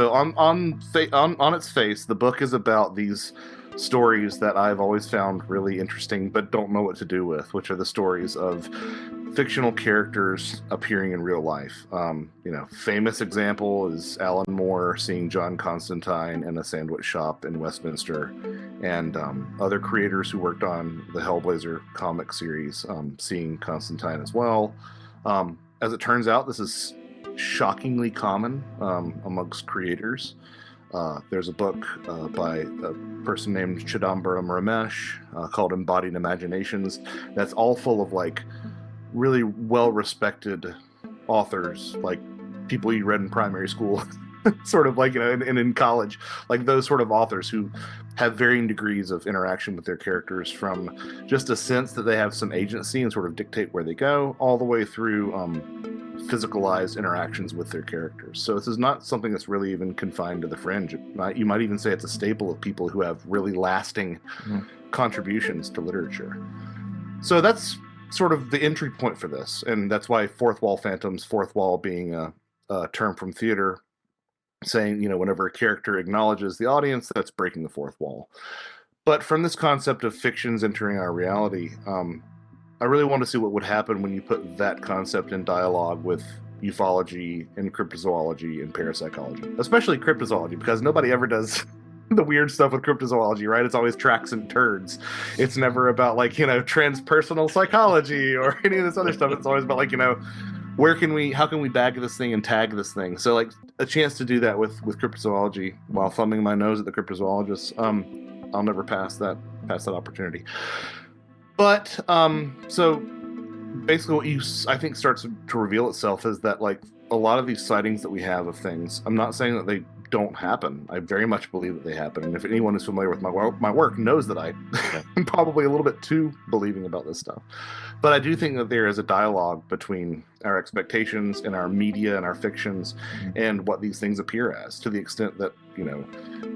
So on its face, the book is about these stories that I've always found really interesting, but don't know what to do with, which are the stories of fictional characters appearing in real life. Famous example is Alan Moore seeing John Constantine in a sandwich shop in Westminster, and other creators who worked on the Hellblazer comic series seeing Constantine as well. As it turns out, this is shockingly common amongst creators. There's a book by a person named Chidambaram Ramesh called Embodied Imaginations that's all full of like really well-respected authors, like people you read in primary school, sort of like, and in college, like those sort of authors who have varying degrees of interaction with their characters, from just a sense that they have some agency and sort of dictate where they go, all the way through physicalized interactions with their characters. So this is not something that's really even confined to the fringe. You might even say it's a staple of people who have really lasting contributions to literature. So that's sort of the entry point for this, and that's why fourth wall phantoms, fourth wall being a term from theater, saying, whenever a character acknowledges the audience, that's breaking the fourth wall. But from this concept of fictions entering our reality, I really want to see what would happen when you put that concept in dialogue with ufology and cryptozoology and parapsychology, especially cryptozoology, because nobody ever does the weird stuff with cryptozoology, right? It's always tracks and turds. It's never about like, transpersonal psychology or any of this other stuff. It's always about like, how can we bag this thing and tag this thing? So like a chance to do that with cryptozoology while thumbing my nose at the cryptozoologists, I'll never pass that opportunity. But so basically what I think starts to reveal itself is that like a lot of these sightings that we have of things, I'm not saying that they don't happen. I very much believe that they happen. And if anyone is familiar with my work knows that I am probably a little bit too believing about this stuff. But I do think that there is a dialogue between our expectations and our media and our fictions and what these things appear as, to the extent that,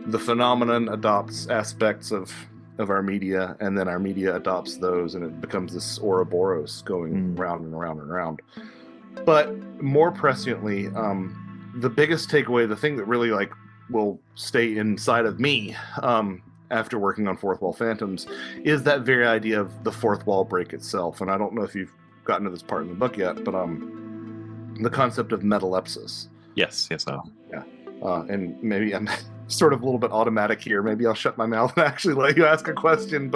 the phenomenon adopts aspects of our media, and then our media adopts those, and it becomes this Ouroboros going round and around and around. But more presciently, the biggest takeaway, the thing that really like will stay inside of me after working on Fourth Wall Phantoms, is that very idea of the fourth wall break itself. And I don't know if you've gotten to this part in the book yet, but the concept of metalepsis. Yes, yeah. And maybe I'm sort of a little bit automatic here. Maybe I'll shut my mouth and actually let you ask a question.